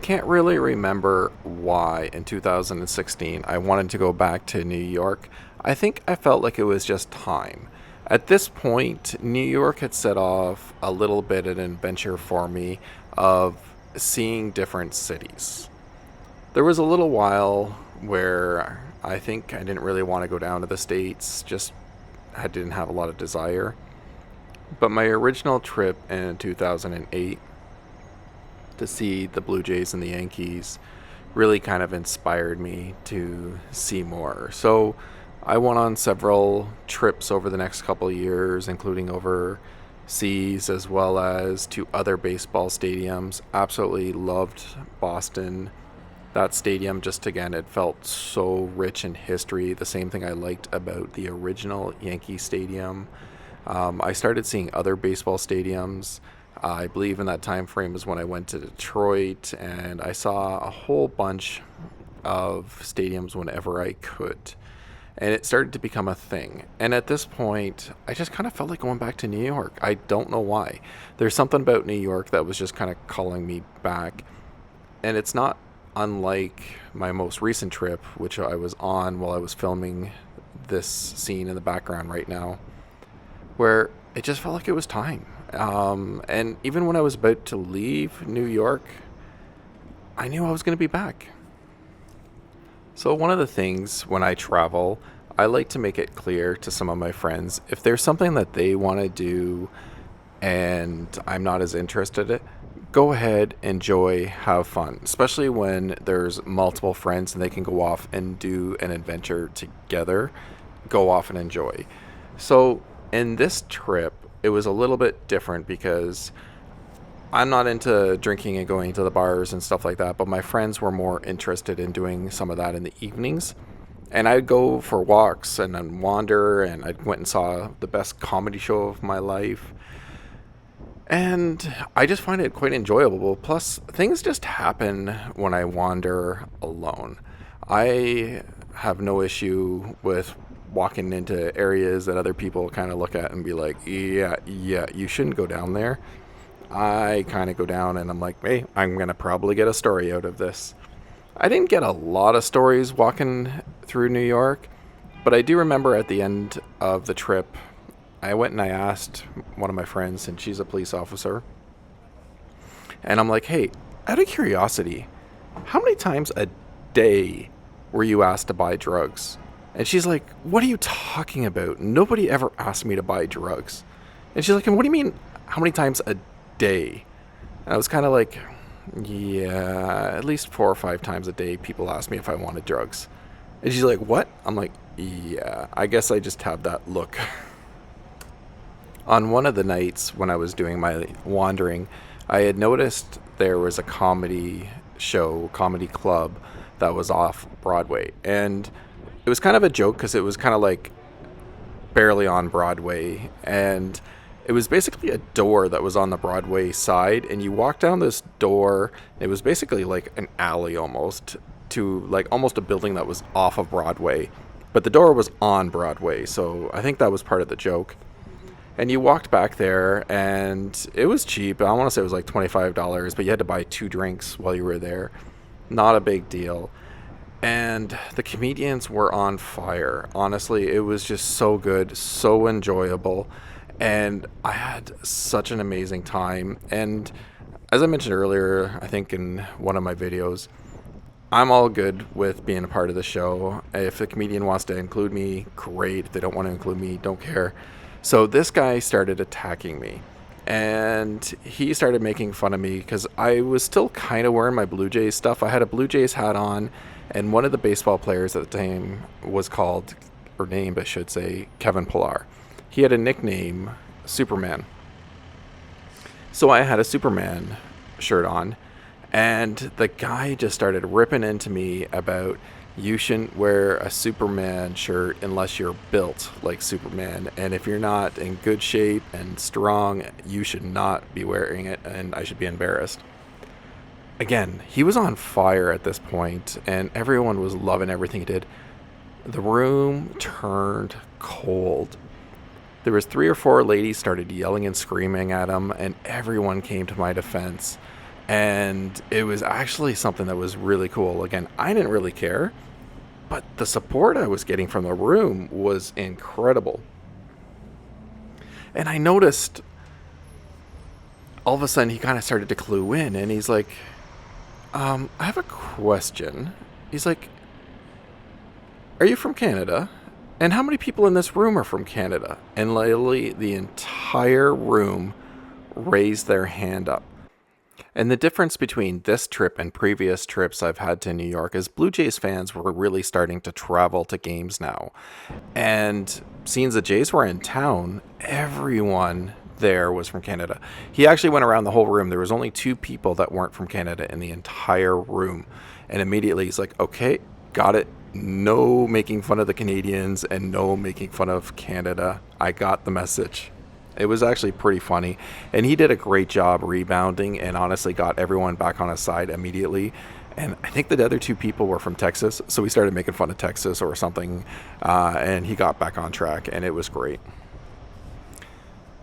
can't really remember why in 2016 I wanted to go back to New York. I think I felt like it was just time. At this point, New York had set off a little bit of an adventure for me of seeing different cities. There was a little while where I think I didn't really want to go down to the States, just I didn't have a lot of desire. But my original trip in 2008 to see the Blue Jays and the Yankees really kind of inspired me to see more. So I went on several trips over the next couple of years, including overseas as well as to other baseball stadiums. Absolutely loved Boston. That stadium, just again, it felt so rich in history. The same thing I liked about the original Yankee Stadium. I started seeing other baseball stadiums. I believe in that time frame is when I went to Detroit, and I saw a whole bunch of stadiums whenever I could. And it started to become a thing. And at this point, I just kind of felt like going back to New York. I don't know why. There's something about New York that was just kind of calling me back. And it's not unlike my most recent trip, which I was on while I was filming this scene in the background right now, where it just felt like it was time. And even when I was about to leave New York, I knew I was going to be back. So, one of the things when I travel, I like to make it clear to some of my friends if there's something that they want to do and I'm not as interested in it, go ahead, enjoy, have fun. Especially when there's multiple friends and they can go off and do an adventure together, go off and enjoy. So, in this trip, it was a little bit different because I'm not into drinking and going to the bars and stuff like that, but my friends were more interested in doing some of that in the evenings. And I'd go for walks and then wander, and I went and saw the best comedy show of my life. And I just find it quite enjoyable. Plus, things just happen when I wander alone. I have no issue with walking into areas that other people kind of look at and be like, yeah, you shouldn't go down there. I kind of go down and I'm like, hey, I'm going to probably get a story out of this. I didn't get a lot of stories walking through New York, but I do remember at the end of the trip, I went and I asked one of my friends, and she's a police officer, and I'm like, hey, out of curiosity, how many times a day were you asked to buy drugs? And she's like, what are you talking about? Nobody ever asked me to buy drugs. And she's like, and what do you mean, how many times a day? And I was kind of like, yeah, at least 4 or 5 times a day people ask me if I wanted drugs. And she's like, what? I'm like, yeah, I guess I just have that look. On one of the nights when I was doing my wandering, I had noticed there was a comedy show, comedy club that was off Broadway. And it was kind of a joke because it was kind of like barely on Broadway. And it was basically a door that was on the Broadway side. And you walk down this door. It was basically like an alley almost to like almost a building that was off of Broadway. But the door was on Broadway. So I think that was part of the joke. And you walked back there, and it was cheap. I want to say it was like $25, but you had to buy 2 drinks while you were there. Not a big deal. And the comedians were on fire. Honestly, it was just so good, so enjoyable. And I had such an amazing time. And as I mentioned earlier, I think in one of my videos, I'm all good with being a part of the show. If the comedian wants to include me, great. If they don't want to include me, don't care. So this guy started attacking me, and he started making fun of me because I was still kind of wearing my Blue Jays stuff. I had a Blue Jays hat on, and one of the baseball players at the time was called, or named I should say, Kevin Pillar. He had a nickname, Superman. So I had a Superman shirt on, and the guy just started ripping into me about you shouldn't wear a Superman shirt unless you're built like Superman. And if you're not in good shape and strong, you should not be wearing it, and I should be embarrassed. Again, he was on fire at this point, and everyone was loving everything he did. The room turned cold. There was 3 or 4 ladies started yelling and screaming at him, and everyone came to my defense. And it was actually something that was really cool. Again, I didn't really care, but the support I was getting from the room was incredible. And I noticed all of a sudden he kind of started to clue in, and he's like, I have a question. He's like, are you from Canada? And how many people in this room are from Canada? And literally the entire room raised their hand up. And the difference between this trip and previous trips I've had to New York is Blue Jays fans were really starting to travel to games now. And since the Jays were in town, everyone there was from Canada. He actually went around the whole room. There was only two people that weren't from Canada in the entire room. And immediately he's like, okay, got it. No making fun of the Canadians and no making fun of Canada. I got the message. It was actually pretty funny. And he did a great job rebounding and honestly got everyone back on his side immediately. And I think the other two people were from Texas. So we started making fun of Texas or something. And he got back on track and it was great.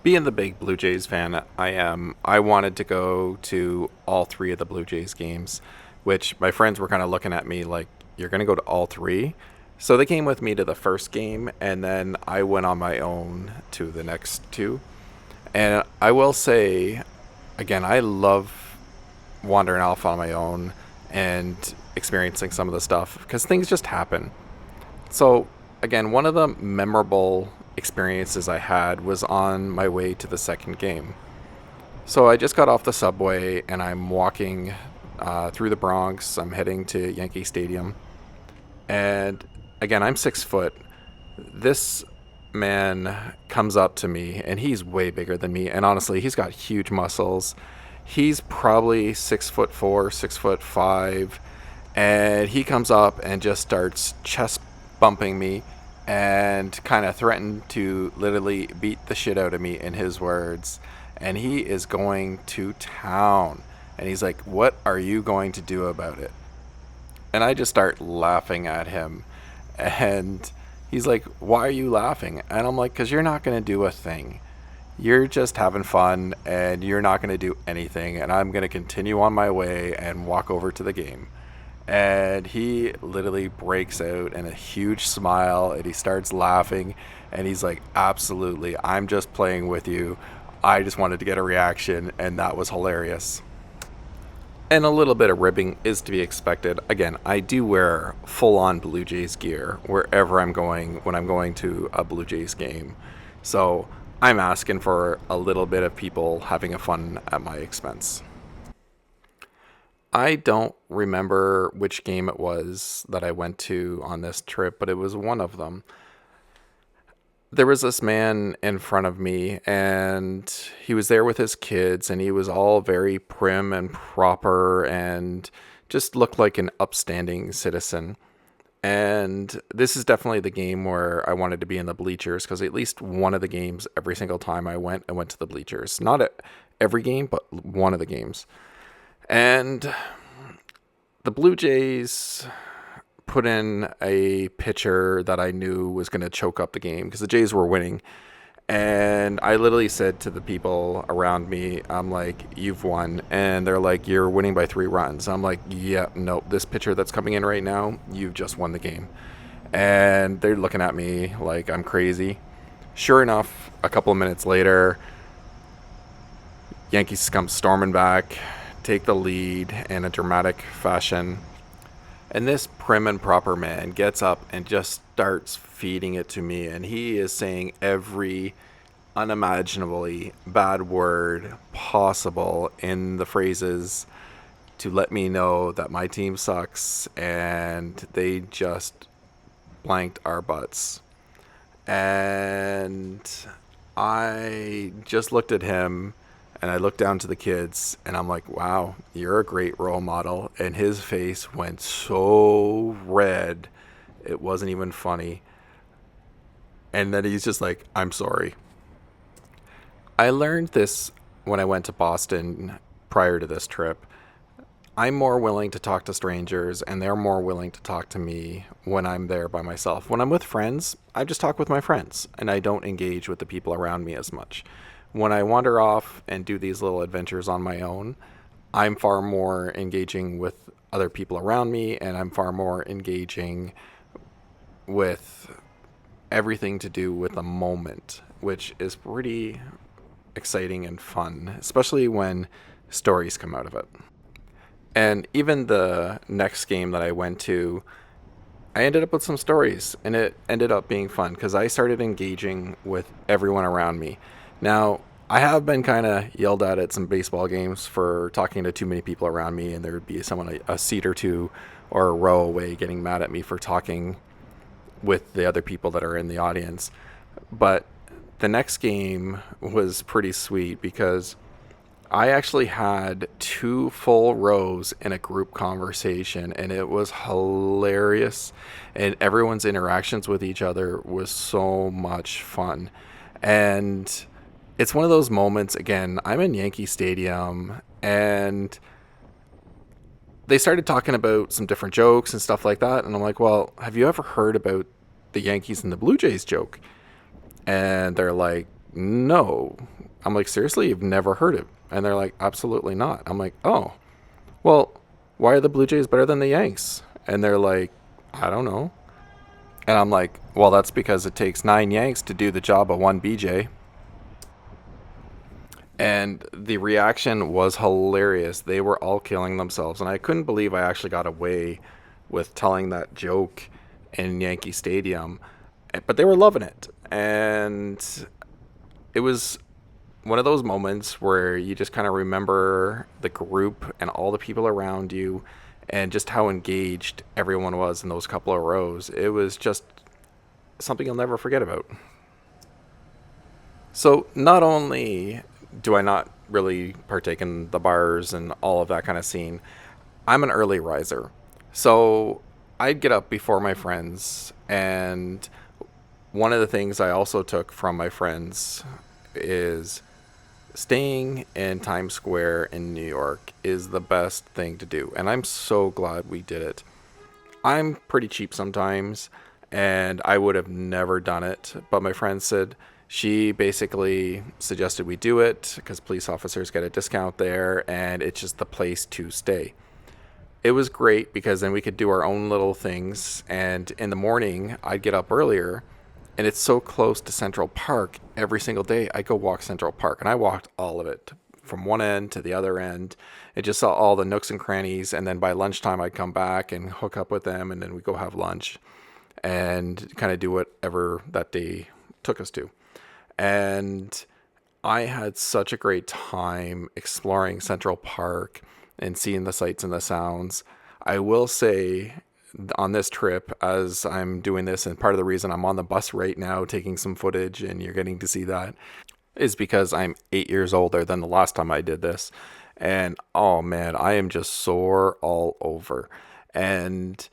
Being the big Blue Jays fan I am, I wanted to go to all three of the Blue Jays games, which my friends were kind of looking at me like, you're going to go to all three? So they came with me to the first game, and then I went on my own to the next two. And I will say, again, I love wandering off on my own and experiencing some of the stuff because things just happen. So, again, one of the memorable experiences I had was on my way to the second game. So I just got off the subway and I'm walking through the Bronx. I'm heading to Yankee Stadium. And again, I'm 6 foot. This man comes up to me and he's way bigger than me. And honestly, he's got huge muscles. He's probably 6'4", 6'5". And he comes up and just starts chest bumping me and kind of threatened to literally beat the shit out of me in his words. And he is going to town. And he's like, what are you going to do about it? And I just start laughing at him. And he's like, why are you laughing? And I'm like, because you're not going to do a thing. You're just having fun and you're not going to do anything. And I'm going to continue on my way and walk over to the game. And he literally breaks out in a huge smile and he starts laughing. And he's like, absolutely, I'm just playing with you. I just wanted to get a reaction. And that was hilarious. And a little bit of ribbing is to be expected. Again, I do wear full-on Blue Jays gear wherever I'm going when I'm going to a Blue Jays game. So I'm asking for a little bit of people having a fun at my expense. I don't remember which game it was that I went to on this trip, but it was one of them. There was this man in front of me and he was there with his kids and he was all very prim and proper and just looked like an upstanding citizen. And this is definitely the game where I wanted to be in the bleachers because at least one of the games, every single time I went to the bleachers. Not at every game, but one of the games. And the Blue Jays put in a pitcher that I knew was going to choke up the game because the Jays were winning. And I literally said to the people around me, I'm like, you've won. And they're like, you're winning by 3 runs. I'm like, yeah, no, this pitcher that's coming in right now, you've just won the game. And they're looking at me like I'm crazy. Sure enough, a couple of minutes later, Yankees come storming back, take the lead in a dramatic fashion. And this prim and proper man gets up and just starts feeding it to me. And he is saying every unimaginably bad word possible in the phrases to let me know that my team sucks and they just blanked our butts. And I just looked at him and I looked down to the kids and I'm like, wow, you're a great role model. And his face went so red, it wasn't even funny. And then he's just like, I'm sorry. I learned this when I went to Boston prior to this trip. I'm more willing to talk to strangers and they're more willing to talk to me when I'm there by myself. When I'm with friends, I just talk with my friends and I don't engage with the people around me as much. When I wander off and do these little adventures on my own, I'm far more engaging with other people around me, and I'm far more engaging with everything to do with the moment, which is pretty exciting and fun, especially when stories come out of it. And even the next game that I went to, I ended up with some stories, and it ended up being fun because I started engaging with everyone around me. Now, I have been kind of yelled at some baseball games for talking to too many people around me, and there would be someone a seat or two or a row away getting mad at me for talking with the other people that are in the audience. But the next game was pretty sweet because I actually had two full rows in a group conversation, and it was hilarious. And everyone's interactions with each other was so much fun. And it's one of those moments, again, I'm in Yankee Stadium, and they started talking about some different jokes and stuff like that. And I'm like, well, have you ever heard about the Yankees and the Blue Jays joke? And they're like, no. I'm like, seriously, you've never heard it? And they're like, absolutely not. I'm like, oh, well, why are the Blue Jays better than the Yanks? And they're like, I don't know. And I'm like, well, that's because it takes 9 Yanks to do the job of one BJ. And the reaction was hilarious. They were all killing themselves. And I couldn't believe I actually got away with telling that joke in Yankee Stadium. But they were loving it. And it was one of those moments where you just kind of remember the group and all the people around you and just how engaged everyone was in those couple of rows. It was just something you'll never forget about. So, not only do I not really partake in the bars and all of that kind of scene, I'm an early riser. So, I'd get up before my friends, and one of the things I also took from my friends is staying in Times Square in New York is the best thing to do. And I'm so glad we did it. I'm pretty cheap sometimes, and I would have never done it. But my friend said she basically suggested we do it because police officers get a discount there, and it's just the place to stay. It was great because then we could do our own little things. And in the morning, I'd get up earlier, and it's so close to Central Park. Every single day, I go walk Central Park, and I walked all of it from one end to the other end. It just saw all the nooks and crannies, and then by lunchtime, I'd come back and hook up with them, and then we go have lunch and kind of do whatever that day took us to. And I had such a great time exploring Central Park and seeing the sights and the sounds. I will say on this trip, as I'm doing this, and part of the reason I'm on the bus right now taking some footage and you're getting to see that is because I'm 8 years older than the last time I did this. And oh man, I am just sore all over. And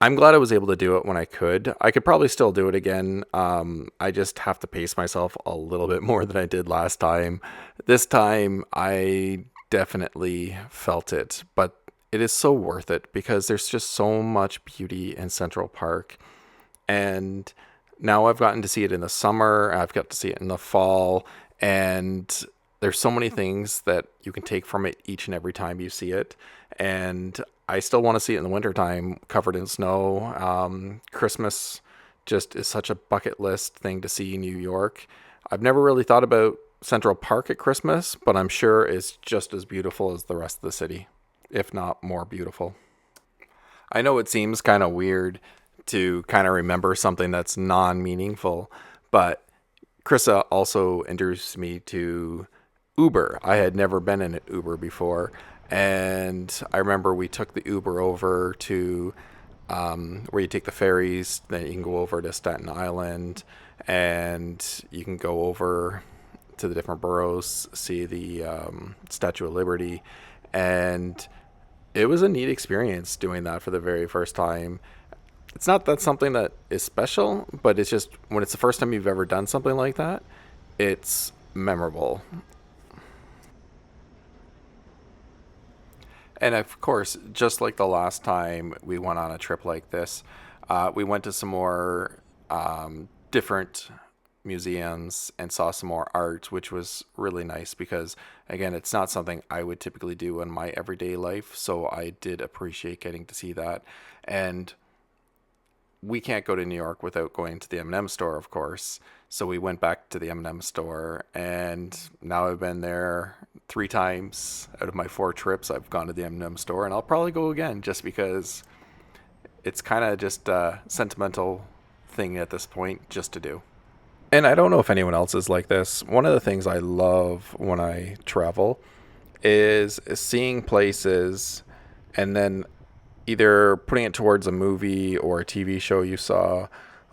I'm glad I was able to do it when I could. I could probably still do it again. I just have to pace myself a little bit more than I did last time. This time, I definitely felt it, but it is so worth it because there's just so much beauty in Central Park. And now I've gotten to see it in the summer, I've got to see it in the fall, and there's so many things that you can take from it each and every time you see it. And I still want to see it in the wintertime covered in snow. Christmas just is such a bucket list thing to see in New York. I've never really thought about Central Park at Christmas, but I'm sure it's just as beautiful as the rest of the city, if not more beautiful. I know it seems kind of weird to kind of remember something that's non meaningful, but Krissa also introduced me to Uber. I had never been in an Uber before. And I remember we took the Uber over to where you take the ferries, then you can go over to Staten Island, and you can go over to the different boroughs, see the Statue of Liberty. And it was a neat experience doing that for the very first time. It's not that something that is special, but it's just when it's the first time you've ever done something like that, it's memorable. And of course, just like the last time we went on a trip like this, we went to some more different museums and saw some more art, which was really nice because, again, it's not something I would typically do in my everyday life. So I did appreciate getting to see that. And we can't go to New York without going to the M&M store, of course. So we went back to the M&M store, and now I've been there 3 times out of my 4 trips. I've gone to the M&M store, and I'll probably go again just because it's kind of just a sentimental thing at this point just to do. And I don't know if anyone else is like this. One of the things I love when I travel is seeing places and then either putting it towards a movie or a TV show you saw,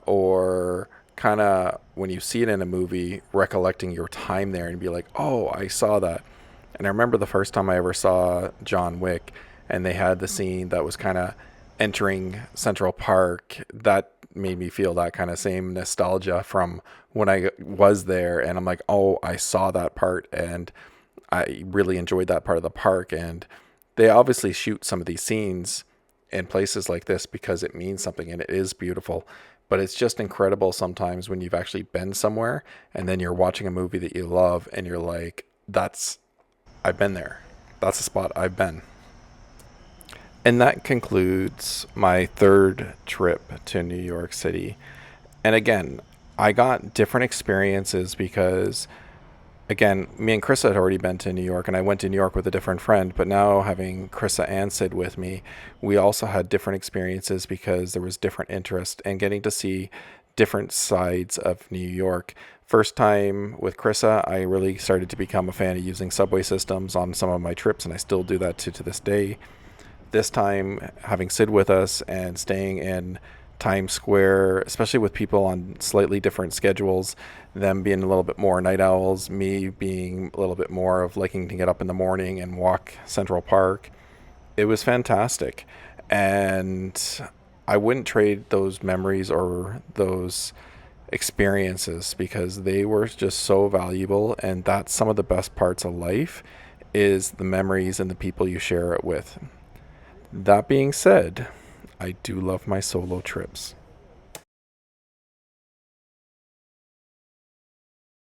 or kind of when you see it in a movie, recollecting your time there and be like, oh, I saw that. And I remember the first time I ever saw John Wick, and they had the scene that was kind of entering Central Park. That made me feel that kind of same nostalgia from when I was there. And I'm like, oh, I saw that part, and I really enjoyed that part of the park. And they obviously shoot some of these scenes in places like this because it means something and it is beautiful. But it's just incredible sometimes when you've actually been somewhere and then you're watching a movie that you love and you're like, I've been there. That's a spot I've been. And that concludes my third trip to New York City. And again, I got different experiences because, again, me and Krista had already been to New York, and I went to New York with a different friend. But now having Krista and Sid with me, we also had different experiences because there was different interest and getting to see different sides of New York. First time with Krista, I really started to become a fan of using subway systems on some of my trips, and I still do that to this day. This time, having Sid with us and staying in Times Square, especially with people on slightly different schedules, them being a little bit more night owls, me being a little bit more of liking to get up in the morning and walk Central Park. It was fantastic. And I wouldn't trade those memories or those experiences because they were just so valuable. And that's some of the best parts of life, is the memories and the people you share it with. That being said, I do love my solo trips.